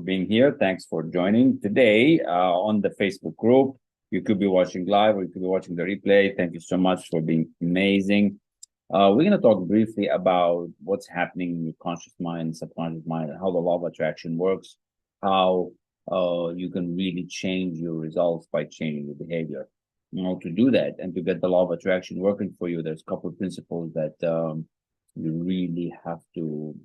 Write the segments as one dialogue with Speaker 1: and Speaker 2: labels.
Speaker 1: being here. Thanks for joining today on the Facebook group. You could be watching live or you could be watching the replay. Thank you so much for being amazing. We're going to talk briefly about what's happening in your conscious mind, subconscious mind, and how the law of attraction works, how you can really change your results by changing your behavior. To do that and to get the law of attraction working for you, there's a couple of principles that you really have to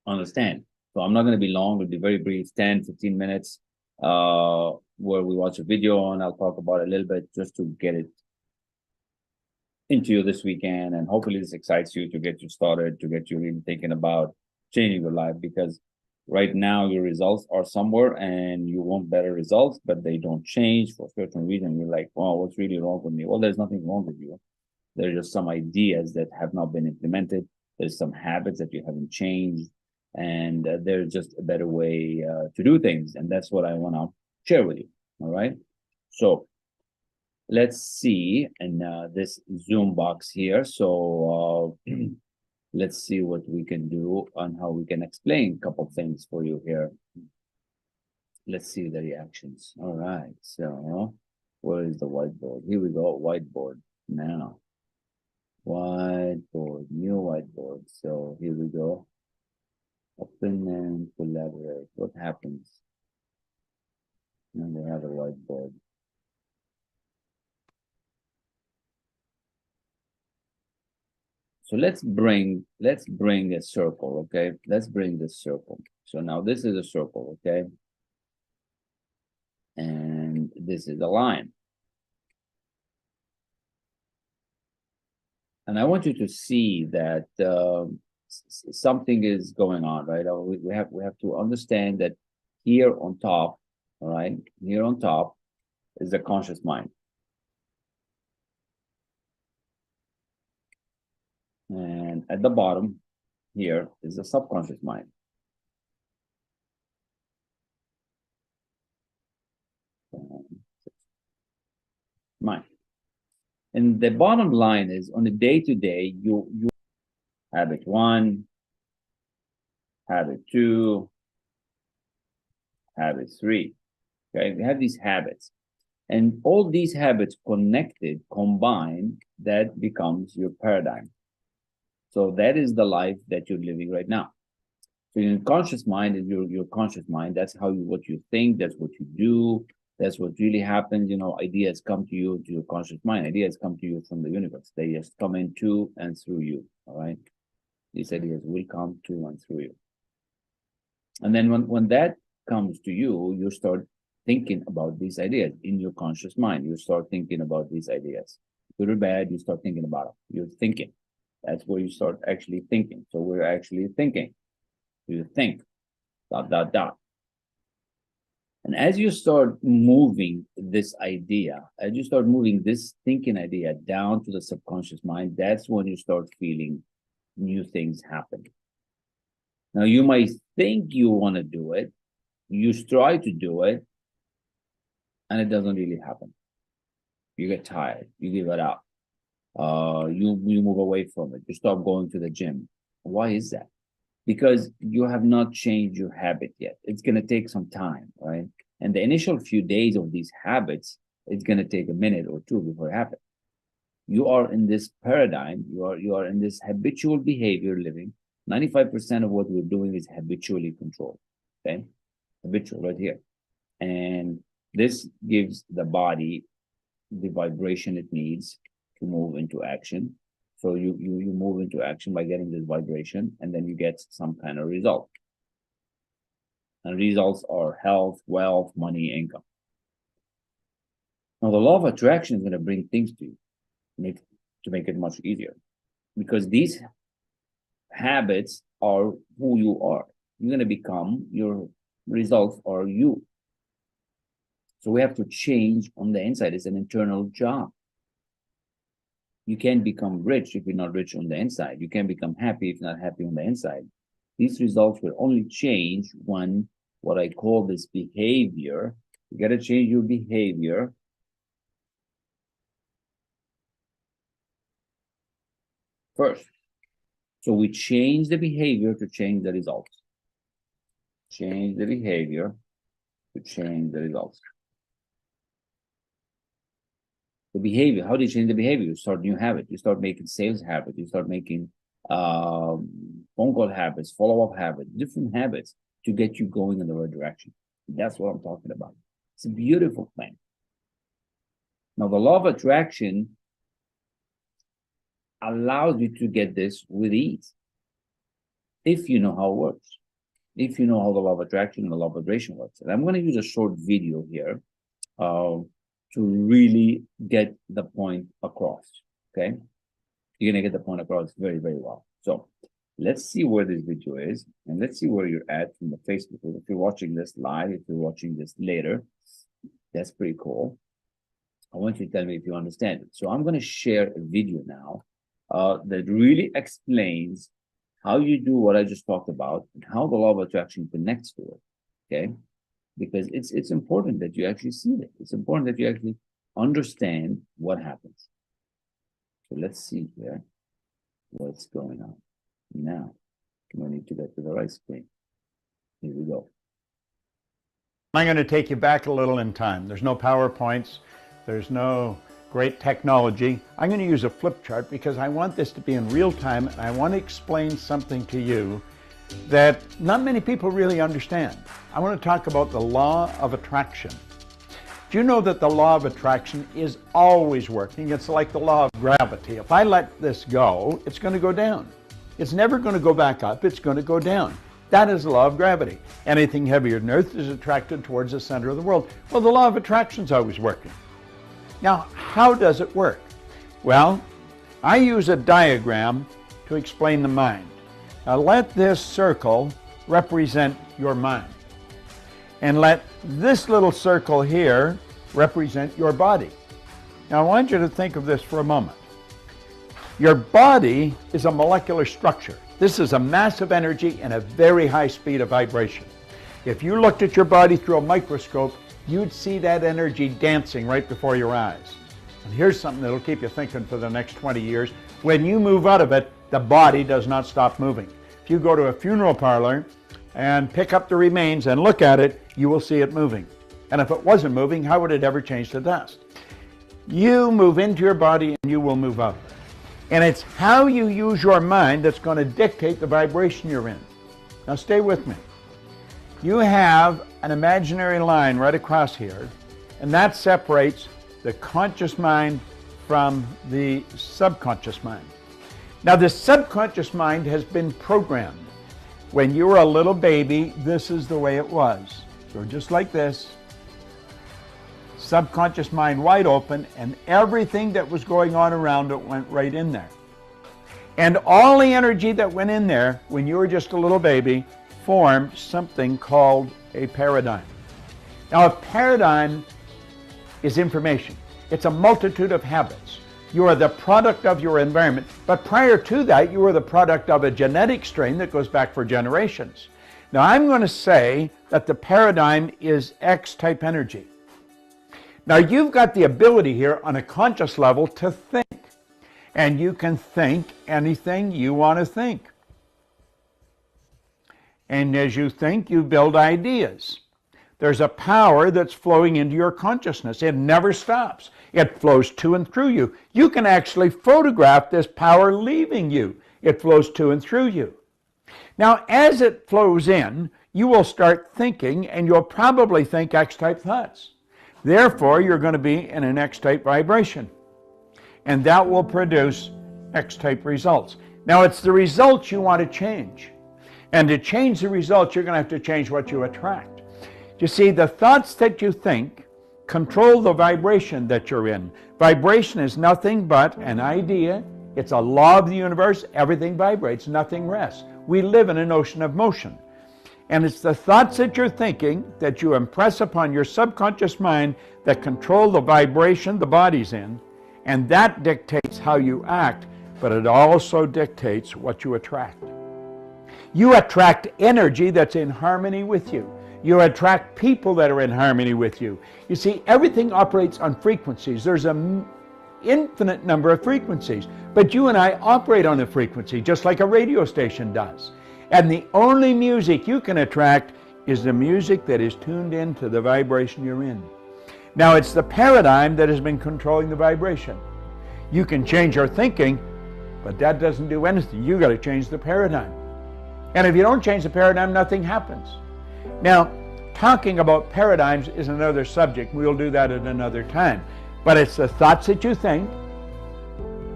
Speaker 1: understand. So I'm not going to be long, it'll be very brief, 10, 15 minutes, where we watch a video and I'll talk about it a little bit just to get it into you this weekend. And hopefully this excites you to get you started, to get you really thinking about changing your life, because right now your results are somewhere and you want better results, but they don't change for a certain reason. You're like, well, what's really wrong with me? Well, there's nothing wrong with you. There's just some ideas that have not been implemented. There's some habits that you haven't changed, and there's just a better way to do things. And that's what I want to share with you. All right. So let's see in this Zoom box here. So let's see what we can do and how we can explain a couple of things for you here. Let's see the reactions. All right. So where is the whiteboard? Here we go. Whiteboard now. Whiteboard, new whiteboard. So here we go. Open and collaborate. What happens? And we have a whiteboard. So let's bring a circle, okay? Let's bring this circle. So now this is a circle, okay? And this is a line. And I want you to see that something is going on, right? We have to understand that here on top, all right? Here on top is the conscious mind. And at the bottom here is the subconscious mind. Mind. And the bottom line is on a day-to-day, you habit 1, habit 2, habit 3. Okay, we have these habits. And all these habits connected, combined, that becomes your paradigm. So that is the life that you're living right now. So your conscious mind is your conscious mind. That's what you think, that's what you do, that's what really happens. Ideas come to you, to your conscious mind. Ideas come to you from the universe. They just come into and through you. All right. These ideas will come to and through you. And then when that comes to you, you start thinking about these ideas in your conscious mind. You start thinking about these ideas. Good or bad, you start thinking about it. You're thinking. That's where you start actually thinking. So we're actually thinking. You think, ... And as you start moving this idea, as you start moving this thinking idea down to the subconscious mind, that's when you start feeling new things happen. Now, you might think you want to do it, you try to do it, and it doesn't really happen. You get tired, you give it up, you move away from it, you stop going to the gym. Why is that? Because you have not changed your habit yet. It's going to take some time, right? And the initial few days of these habits, it's going to take a minute or two before it happens. You are in this paradigm, you are in this habitual behavior living. 95% of what we're doing is habitually controlled. Okay? Habitual right here. And this gives the body the vibration it needs to move into action. So you move into action by getting this vibration, and then you get some kind of result. And results are health, wealth, money, income. Now the law of attraction is going to bring things to you, to make it much easier, because these habits are who you are. You're going to become, your results are you. So we have to change on the inside. It's an internal job. You can't become rich if you're not rich on the inside. You can't become happy if you're not happy on the inside. These results will only change when what I call this behavior. You got to change your behavior first. So we change the behavior to change the results. change the behavior to change the results. The behavior, how do you change the behavior? You start new habit, you start making sales habit, you start making phone call habits, follow-up habits, different habits to get you going in the right direction. That's what I'm talking about. It's a beautiful thing. Now, the law of attraction allows you to get this with ease if you know how it works, if you know how the law of attraction and the law of vibration works. And I'm going to use a short video here to really get the point across. Okay, you're going to get the point across very, very well. So let's see where this video is, and let's see where you're at from the Facebook group. If you're watching this live, if you're watching this later, that's pretty cool. I want you to tell me if you understand it. So I'm going to share a video now that really explains how you do what I just talked about and how the law of attraction connects to it. Okay, because it's important that you actually see it. It's important that you actually understand what happens. So let's see here what's going on now. We need to get to the right screen. Here we go.
Speaker 2: I'm going to take you back a little in time. There's no PowerPoints. There's no great technology. I'm going to use a flip chart because I want this to be in real time, and I want to explain something to you that not many people really understand. I want to talk about the law of attraction. Do you know that the law of attraction is always working? It's like the law of gravity. If I let this go, it's going to go down. It's never going to go back up. It's going to go down. That is the law of gravity. Anything heavier than Earth is attracted towards the center of the world. Well, the law of attraction is always working. Now, how does it work? Well, I use a diagram to explain the mind. Now, let this circle represent your mind. And let this little circle here represent your body. Now, I want you to think of this for a moment. Your body is a molecular structure. This is a massive energy and a very high speed of vibration. If you looked at your body through a microscope, you'd see that energy dancing right before your eyes. And here's something that'll keep you thinking for the next 20 years. When you move out of it, the body does not stop moving. If you go to a funeral parlor and pick up the remains and look at it, you will see it moving. And if it wasn't moving, how would it ever change to dust? You move into your body and you will move out. And it's how you use your mind that's going to dictate the vibration you're in. Now stay with me. You have an imaginary line right across here, and that separates the conscious mind from the subconscious mind. Now the subconscious mind has been programmed. When you were a little baby, this is the way it was. So just like this, subconscious mind wide open, and everything that was going on around it went right in there. And all the energy that went in there when you were just a little baby formed something called a paradigm. Now a paradigm is information. It's a multitude of habits. You are the product of your environment, but prior to that you were the product of a genetic strain that goes back for generations. Now I'm going to say that the paradigm is X-type energy. Now you've got the ability here on a conscious level to think, and you can think anything you want to think. And as you think, you build ideas. There's a power that's flowing into your consciousness. It never stops. It flows to and through you. You can actually photograph this power leaving you. It flows to and through you. Now, as it flows in, you will start thinking, and you'll probably think X-type thoughts. Therefore, you're going to be in an X-type vibration. And that will produce X-type results. Now, it's the results you want to change. And to change the results, you're going to have to change what you attract. You see, the thoughts that you think control the vibration that you're in. Vibration is nothing but an idea. It's a law of the universe. Everything vibrates, nothing rests. We live in an ocean of motion. And it's the thoughts that you're thinking that you impress upon your subconscious mind that control the vibration the body's in. And that dictates how you act, but it also dictates what you attract. You attract energy that's in harmony with you. You attract people that are in harmony with you. You see, everything operates on frequencies. There's an infinite number of frequencies, but you and I operate on a frequency just like a radio station does. And the only music you can attract is the music that is tuned into the vibration you're in. Now, it's the paradigm that has been controlling the vibration. You can change your thinking, but that doesn't do anything. You got to change the paradigm. And if you don't change the paradigm, nothing happens. Now, talking about paradigms is another subject. We'll do that at another time. But it's the thoughts that you think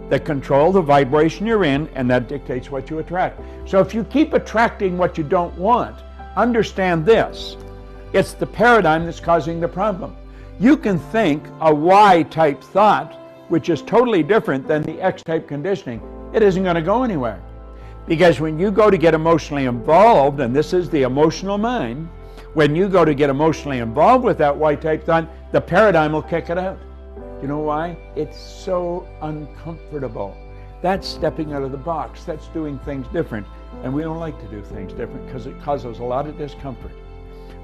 Speaker 2: that control the vibration you're in, and that dictates what you attract. So if you keep attracting what you don't want, understand this. It's the paradigm that's causing the problem. You can think a Y-type thought, which is totally different than the X-type conditioning. It isn't going to go anywhere. Because when you go to get emotionally involved, and this is the emotional mind, when you go to get emotionally involved with that Y-type thought, the paradigm will kick it out. You know why? It's so uncomfortable. That's stepping out of the box. That's doing things different. And we don't like to do things different because it causes a lot of discomfort.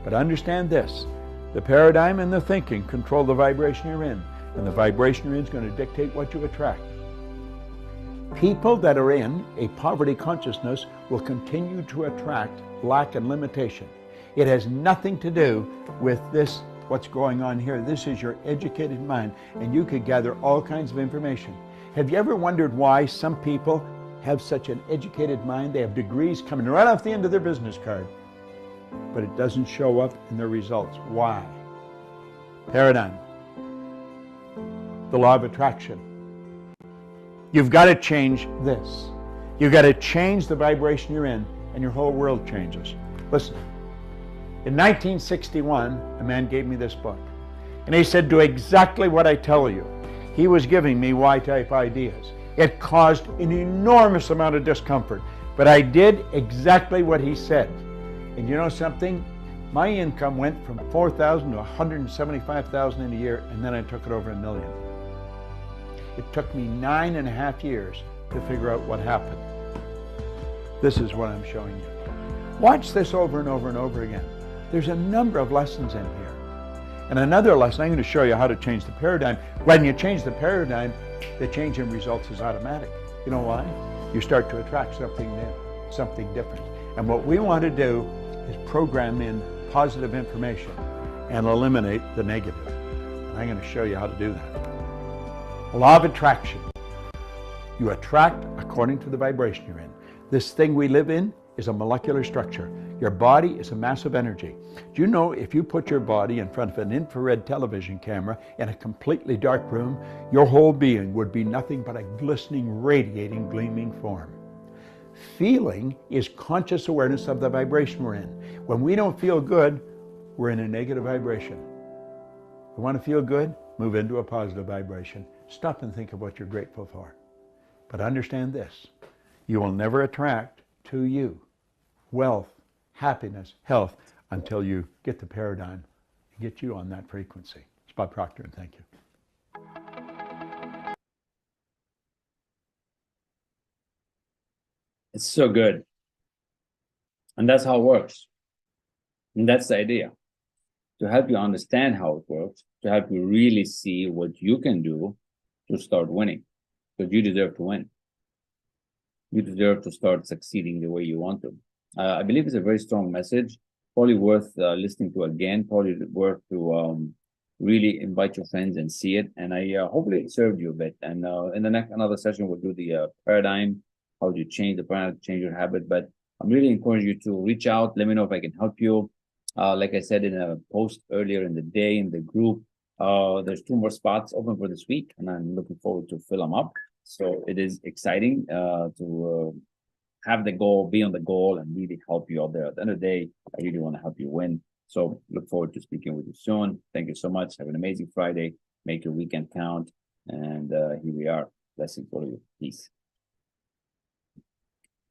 Speaker 2: But understand this. The paradigm and the thinking control the vibration you're in. And the vibration you're in is going to dictate what you attract. People that are in a poverty consciousness will continue to attract lack and limitation. It has nothing to do with this, what's going on here. This is your educated mind, and you could gather all kinds of information. Have you ever wondered why some people have such an educated mind? They have degrees coming right off the end of their business card, but it doesn't show up in their results. Why? Paradigm. The law of attraction. You've got to change this. You've got to change the vibration you're in, and your whole world changes. Listen, in 1961, a man gave me this book, and he said, do exactly what I tell you. He was giving me Y-type ideas. It caused an enormous amount of discomfort, but I did exactly what he said. And you know something? My income went from $4,000 to $175,000 in a year, and then I took it over $1 million. It took me 9.5 years to figure out what happened. This is what I'm showing you. Watch this over and over and over again. There's a number of lessons in here. And another lesson, I'm going to show you how to change the paradigm. When you change the paradigm, the change in results is automatic. You know why? You start to attract something new, something different. And what we want to do is program in positive information and eliminate the negative. And I'm going to show you how to do that. Law of attraction. You attract according to the vibration you're in. This thing we live in is a molecular structure. Your body is a mass of energy. Do you know if you put your body in front of an infrared television camera in a completely dark room, your whole being would be nothing but a glistening, radiating, gleaming form? Feeling is conscious awareness of the vibration we're in. When we don't feel good, we're in a negative vibration. You want to feel good? Move into a positive vibration. Stop and think of what you're grateful for. But understand this, you will never attract to you wealth, happiness, health until you get the paradigm and get you on that frequency. It's Bob Proctor, and thank you.
Speaker 1: It's so good. And that's how it works. And that's the idea. To help you understand how it works, to help you really see what you can do to start winning. Because you deserve to win. You deserve to start succeeding the way you want to. I believe it's a very strong message, probably worth listening to again, probably worth to really invite your friends and see it. And I hopefully it served you a bit. And in the next another session, we'll do the paradigm, how do you change the paradigm, change your habit. But I'm really encouraging you to reach out. Let me know if I can help you. Like I said in a post earlier in the day in the group, there's 2 more spots open for this week, and I'm looking forward to fill them up. So it is exciting to have the goal, be on the goal, and really help you out there. At the end of the day, I really want to help you win. So look forward to speaking with you soon. Thank you so much. Have an amazing Friday. Make your weekend count. And here we are. Blessings for you. Peace.